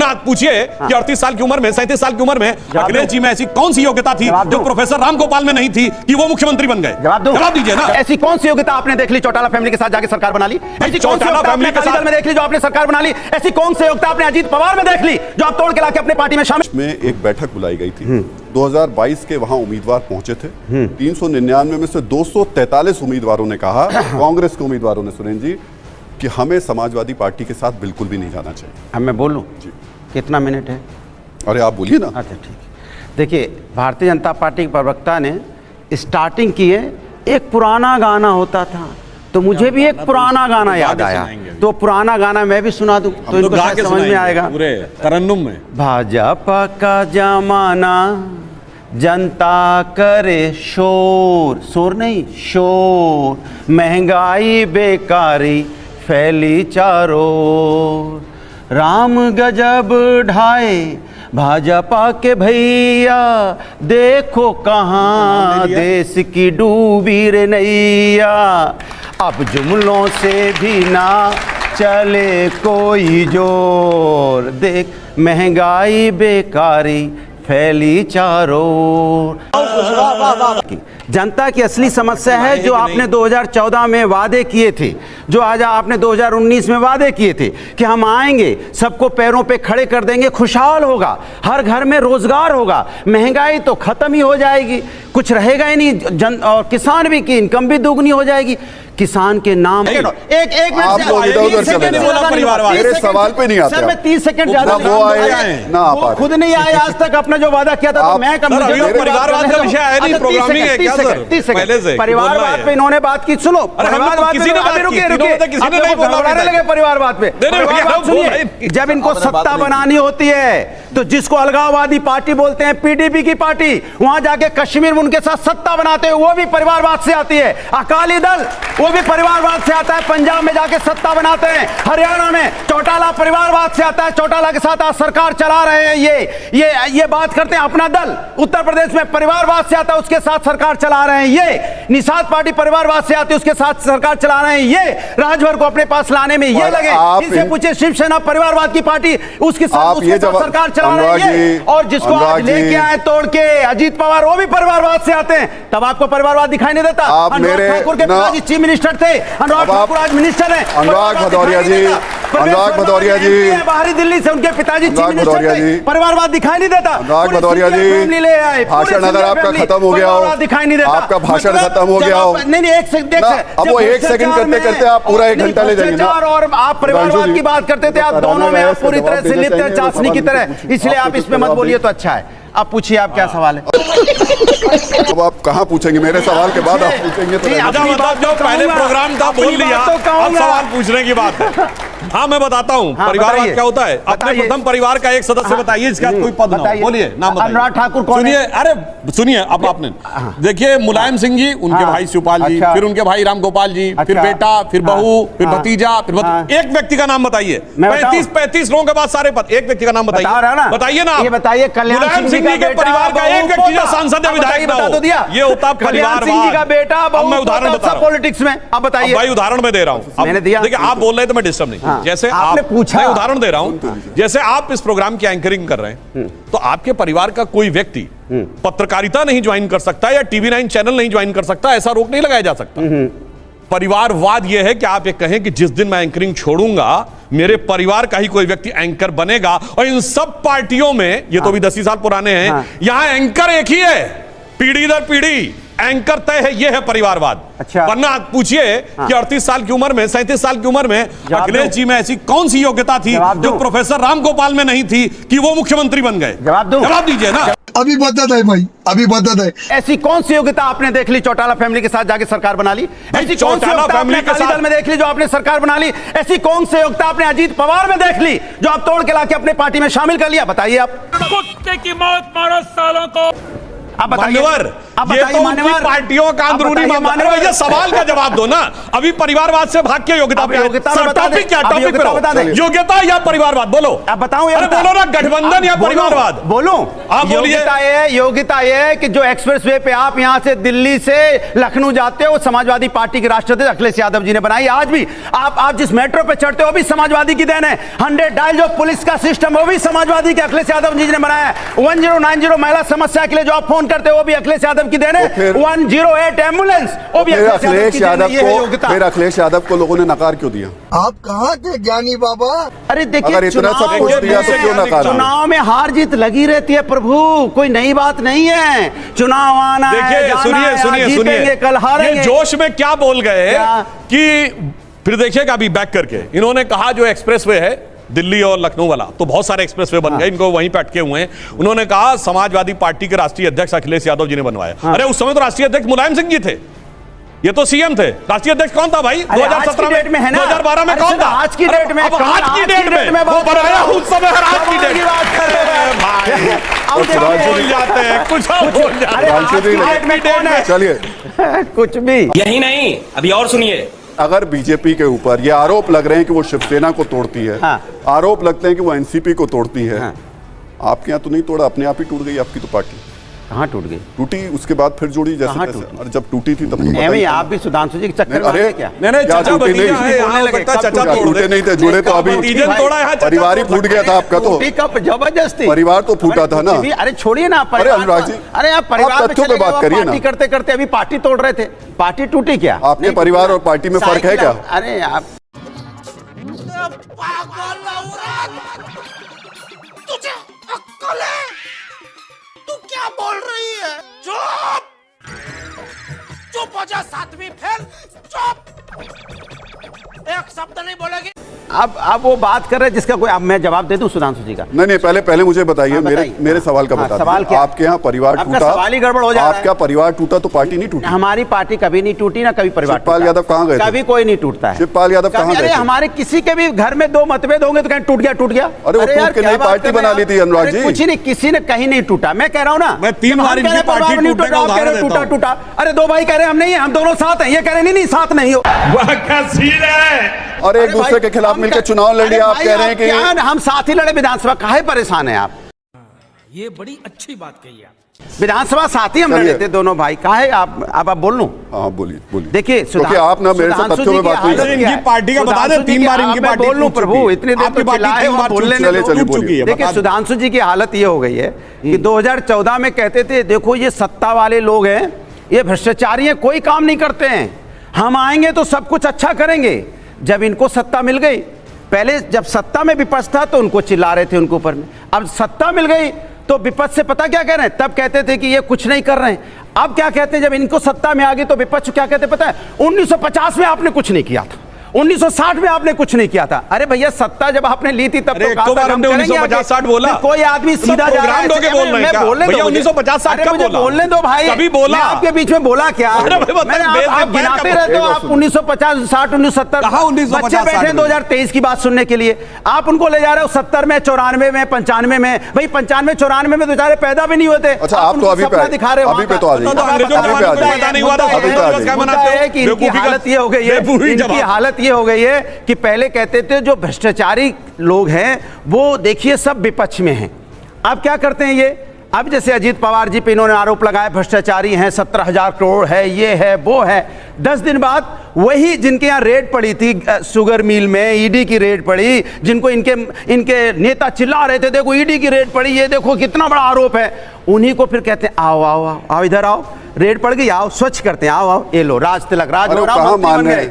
वरना आप पूछिए कि 38 साल की उम्र में, 37 साल की उम्र में अखिलेश जी में ऐसी कौन सी योग्यता थी जो प्रोफेसर राम गोपाल में नहीं थी कि वो मुख्यमंत्री बन गए? जवाब दीजिए ना। ऐसी कौन सी योग्यता आपने देख ली चौटाला फैमिली के साथ जाके सरकार बना ली? ऐसी कौन सी योग्यता आपने अकाली दल में देख ली जो आपने सरकार बना ली? ऐसी कौन सी योग्यता आपने अजीत पवार में देख ली जो आप तोड़ के लाके अपने पार्टी में शामिल? में एक बैठक बुलाई गई थी 2022 के, वहां उम्मीदवार पहुंचे थे। 399 में से 243 उम्मीदवारों ने कहा, कांग्रेस के उम्मीदवारों ने, सुरेंद्र जी, कि हमें समाजवादी पार्टी के साथ बिल्कुल भी नहीं जाना चाहिए। अब मैं बोलूं जी, कितना मिनट है? अरे आप बोलिए ना। अच्छा ठीक है। देखिए, भारतीय जनता पार्टी के प्रवक्ता ने स्टार्टिंग की है, एक पुराना गाना होता था, तो मुझे भी एक पुराना गाना याद आया, तो पुराना गाना मैं भी सुना दूं तो इनको समझ में आएगा। पूरे तरन्नुम में भाजपा का जमाना, जनता करे शोर, शोर नहीं शोर, महंगाई बेकारी फैली चारों, राम गजब ढाए भाजपा के भैया, देखो कहाँ देश की डूबी रे नैया, अब जुमलों से भी ना चले कोई जोर, देख महंगाई बेकारी फैली चारों। जनता की असली समस्या है जो आपने 2014 में वादे किए थे, जो आज आपने 2019 में वादे किए थे कि हम आएंगे, सबको पैरों पे खड़े कर देंगे, खुशहाल होगा, हर घर में रोजगार होगा, महंगाई तो खत्म ही हो जाएगी, कुछ रहेगा ही नहीं, और किसान भी की इनकम भी दोगुनी हो जाएगी। किसान के नाम एक मेरे सवाल पे नहीं आता। सर मैं 30 सेकंड ज्यादा वो खुद नहीं आए आज तक, अपना जो वादा किया था तो मैं परिवारवाद का विषय है नहीं, प्रोग्रामिंग है क्या सर? 30 सेकंड परिवारवाद पे इन्होंने बात की, सुनो परिवारवाद पे रुकिए परिवारवाद पे। सुनिए, जब इनको सत्ता बनानी होती है तो जिसको अलगाववादी पार्टी बोलते हैं, पीडीपी की पार्टी, वहां जाके कश्मीर में उनके साथ सत्ता बनाते हैं, वो भी परिवारवाद से आती है। अकाली दल वो भी परिवारवाद से आता है, पंजाब में जाके सत्ता बनाते हैं, हरियाणा में चौटाला परिवारवाद से आता है, चौटाला के साथ आज सरकार चला रहे हैं। ये बात करते हैं अपना दल, उत्तर प्रदेश में परिवारवाद से आता है, उसके साथ सरकार चला रहे हैं। ये निषाद पार्टी परिवारवाद से आती है, उसके साथ सरकार चला रहे हैं। ये राजभर को अपने पास लाने में ये लगे, इनसे पूछे शिवसेना परिवारवाद की पार्टी, उसके साथ सरकार चला रहे हैं। और जिसको आज लेके आए तोड़ के अजीत पवार, वो भी परिवारवाद से आते हैं, तब आपको परिवारवाद दिखाई नहीं देता। अनुराग ठाकुर के पिताजी चीफ मिनिस्टर थे, अनुराग ठाकुर आज मिनिस्टर हैं। अनुराग भदौरिया जी, बाहरी दिल्ली से उनके पिताजी चीफ मिनिस्टर थे, परिवारवाद दिखाई नहीं देता। अनुराग भदौरिया जी, भाषण अगर आपका खत्म हो गया हो, दिखाई नहीं देता, आपका भाषण खत्म हो गया हो, नहीं एक सेकंड, अब वो 1 सेकंड करते करते आप पूरा 1 घंटा ले जाएंगे ना। और आप परिवारवाद की बात करते थे, आप दोनों में आप पूरी तरह से लिप्त हैं, चाशनी की तरह, इसलिए आप इसमें मत बोलिए तो अच्छा है। आप पूछिए, आप क्या सवाल है? अब आप कहाँ पूछेंगे? मेरे सवाल के बाद आप पूछेंगे तो मतलब जो पहले प्रोग्राम था बोल लिया, अब सवाल पूछने की बात है। हाँ मैं बताता हूँ परिवारवाद क्या होता है। अपने प्रथम परिवार का एक सदस्य बताइए, इसका कोई पद ना हो, बोलिए नाम बताइए। अनुराग ठाकुर कौन? सुनिए, अरे सुनिए, अब आपने देखिए मुलायम सिंह जी, उनके भाई शिवपाल जी, फिर उनके भाई राम गोपाल जी, फिर बेटा, फिर बहू, फिर भतीजा, फिर एक व्यक्ति का नाम बताइए। 35 लोगों के बाद सारे पद, एक व्यक्ति का नाम बताइए, बताइए ना। ये बताइए मुलायम सिंह जी के परिवार का एक व्यक्ति जो सांसद या विधायक ना हो, ये होता परिवारवाद का बेटा। अब मैं उदाहरण बता रहा हूं पॉलिटिक्स में, अब बताइए। भाई उदाहरण मैं दे रहा हूं, मैंने दिया। देखिए आप बोल रहे हैं तो मैं डिस्टर्ब नहीं, जैसे आपने पूछा, मैं उदाहरण दे रहा हूं, जैसे आप इस प्रोग्राम की एंकरिंग कर रहे हैं, तो आपके परिवार का कोई व्यक्ति पत्रकारिता नहीं ज्वाइन कर सकता या टीवी 9 चैनल नहीं ज्वाइन कर सकता, ऐसा रोक नहीं लगाया जा सकता। परिवारवाद यह है कि आप ये कहें कि जिस दिन मैं एंकरिंग छोड़ूंगा मेरे परिवार का ही कोई व्यक्ति एंकर बनेगा, और इन सब पार्टियों में, ये तो भी 10 साल पुराने हैं, यहां एंकर एक ही है, पीढ़ी दर पीढ़ी एंकर तय है, ये है परिवारवाद। अच्छा। वरना आप पूछिए कि 38 साल की उम्र में, 37 साल की उम्र में अखिलेश जी में ऐसी कौन सी योग्यता थी जो प्रोफेसर राम गोपाल में नहीं थी कि वो मुख्यमंत्री बन गए? जवाब दीजिए ना। अभी बता दे भाई, अभी बता दे। ऐसी कौन सी योग्यता आपने देख ली चौटाला फैमिली के साथ जाके सरकार बना ली? ऐसी कौन सी योग्यता आपने अकाली दल में देख ली जो आपने सरकार बना ली? ऐसी कौन सी योग्यता आपने अजीत पवार में देख ली जो आप तोड़ के लाके अपने पार्टी में शामिल कर लिया? बताइए आप। कुत्ते की मौत मारो सालों को। अब बताइए, मान्यवर, ये तो उनकी पार्टियों का अंदरूनी मामला है। ये सवाल का जवाब दो ना। अभी परिवारवाद से भाग के योग्यता पे टॉपिक क्या, टॉपिक पे योग्यता या परिवारवाद बोलो। अब बताऊं, अरे बोलो ना, गठबंधन या परिवारवाद बोलो। आप बोलिए। योग्यता है कि जो एक्सप्रेसवे पे आप यहां से दिल्ली से लखनऊ जाते हो, समाजवादी पार्टी के राष्ट्रपति अखिलेश यादव जी ने बनाई। आज भी आप जिस मेट्रो पे चढ़ते हो, वो भी समाजवादी की देन है। 100 डायल जो पुलिस का सिस्टम, वो भी समाजवादी के अखिलेश यादव जी ने बनाया है। 1090 महिला समस्या के लिए जो आप फोन करते हो, वो भी अखिलेश यादव की देन है। 108 एम्बुलेंस, वो भी अखिलेश यादव को लोगों ने नकार क्यों दिया? आप कहाँ थे ज्ञानी बाबा? अरे देखिए, अगर इतना सब कुछ दिया तो क्यों नकार? चुनाव में हार जीत लगी रहती है प्रभु, कोई नई बात नहीं है। चुनाव आना है, देखिए सुनिए, कल हारेंगे। जोश में क्या बोल गए कि फिर देखिएगा अभी बैक करके इन्होंने कहा जो एक्सप्रेसवे है दिल्ली और लखनऊ वाला, तो बहुत सारे एक्सप्रेसवे बन गए, इनको वहीं पे अटके हुए हैं। उन्होंने कहा समाजवादी पार्टी के राष्ट्रीय अध्यक्ष अखिलेश यादव जी ने बनवाया। अरे उस समय तो राष्ट्रीय अध्यक्ष मुलायम सिंह जी थे, ये तो सीएम थे। राष्ट्रीय अध्यक्ष कौन था भाई? 2017 में है ना, 2012 में कौन था? आज की डेट में, आज की डेट में वो बनाया उस समय, आज की डेट बोल जाते हैं, कुछ बोल जाते हैं। चलिए, कुछ भी यही नहीं, अभी और सुनिए। अगर बीजेपी के ऊपर ये आरोप लग रहे हैं कि वो शिवसेना को तोड़ती है, आरोप लगते हैं कि वो एनसीपी को तोड़ती है, आपके यहाँ तो नहीं तोड़ा, अपने आप ही टूट गई आपकी तो पार्टी। कहाँ टूट गई? टूटी, उसके बाद फिर जुड़ी जैसे तैसे। और जब टूटी थी तब नहीं, आप भी सुधांशु जी के चक्कर में आ क्या? नहीं, चाचा भतीजा है, यहाँ लगता चाचा टूटे नहीं थे, जुड़े तो अभी परिवार ही फूट गया था आपका तो। जबरदस्ती परिवार तो फूटा था ना। अरे छोड़िए ना, अरे अनुराग जी, अरे आप परिवार तथ्यों पे बात करिए ना। करते करते अभी पार्टी तोड़ रहे थे, पार्टी टूटी क्या? आपके परिवार और पार्टी में फर्क है क्या? अरे आप तुझे अक्ल है? तू क्या बोल रही है? चुप चुप हो जा, सातवीं फेल, चुप, एक शब्द नहीं बोलेगी। अब वो बात कर रहे हैं जिसका कोई, अब मैं जवाब दे दूं सुधांशु जी का? नहीं, पहले मुझे बताइए, मेरे सवाल का बता सवाल क्या? आपके यहाँ परिवार टूटा, सवाल ही गड़बड़ हो जाता है। आपका परिवार टूटा तो पार्टी नहीं टूटी? हमारी पार्टी कभी नहीं टूटी ना कभी परिवार। शिवपाल यादव कहाँ गए? कभी कोई नहीं टूटता है। शिवपाल यादव कहाँ गए? हमारे किसी के भी घर में दो मतभेद होंगे तो कहीं टूट गया। अरे वो टूट के नई पार्टी बना ली थी अनुराग जी। कुछ नहीं, किसी ने कहीं नहीं टूटा। मैं कह रहा हूँ ना, मैं 3 बार इनकी पार्टी टूटा। अरे दो भाई कह रहे हम नहीं है, हम दोनों साथ हैं, ये कह रहे नहीं साथ नहीं हो। और एक दूसरे के खिलाफ मिलकर चुनाव लड़िए, आप कह रहे हैं कि हम साथ ही लड़े विधानसभा, काहे परेशान है आप? ये बड़ी अच्छी बात कही आप। विधानसभा साथ ही हम लड़े थे दोनों भाई, काहे आप बोल लूं? हाँ बोलिए। देखिए क्योंकि आप ना मेरे से तथ्यों में बात नहीं करते। इनकी पार्टी का बता दे, 3 बार इनकी पार्टी बोल लूं प्रभु, इतनी देर तो चिल्लाए, बोलने चलिए। देखिए सुधांशु जी की हालत ये हो गई है कि 2014 में कहते थे देखो ये सत्ता वाले लोग हैं, ये भ्रष्टाचारी हैं, कोई काम नहीं करते हैं, हम आएंगे तो सब कुछ अच्छा करेंगे। जब इनको सत्ता मिल गई, पहले जब सत्ता में विपक्ष था तो उनको चिल्ला रहे थे उनके ऊपर में, अब सत्ता मिल गई तो विपक्ष से पता क्या कह रहे हैं? तब कहते थे कि ये कुछ नहीं कर रहे हैं, अब क्या कहते हैं? जब इनको सत्ता में आ गई तो विपक्ष क्या कहते पता है? 1950 में आपने कुछ नहीं किया था, 1960 में आपने कुछ नहीं किया था। अरे भैया सत्ता जब आपने ली थी तब तो 1950-60 बोला, कोई आदमी सीधा जा रहा है, बोलने दो भाई, कभी बोला आपके बीच में बोला क्या? आप गिनाते रहते हो, आप 1950, 60, 1970 बच्चे बैठे 2023 की बात सुनने के लिए, आप उनको ले जा रहे हो 70 में, 94 में, 95 में। भाई 95, 94 में तो बेचारे पैदा भी नहीं होते। अच्छा, आप तो अभी दिखा रहे हो, अभी पे तो आ जाइए। इनकी हालत ये हो गई है, इनकी हालत ये हो गई है कि पहले कहते थे जो भ्रष्टाचारी लोग हैं वो देखिए सब विपक्ष में हैं, अब क्या करते हैं ये? अब जैसे अजीत पवार जी पे इन्होंने आरोप लगाया भ्रष्टाचारी हैं, 17,000 करोड़ है, ये है वो है। 10 दिन बाद वही जिनके यहाँ रेड पड़ी थी शुगर मिल में, ईडी की रेड पड़ी, जिनको इनके नेता चिल्ला रहे थे देखो ईडी की रेड पड़ी, ये देखो कितना बड़ा आरोप है, उन्हीं को फिर कहते हैं आओ आओ आओ आओ इधर आओ, रेड पड़ गई, आओ स्वच्छ करते हैं, आओ आओ, ये लो राज तिलक, राज बन गए।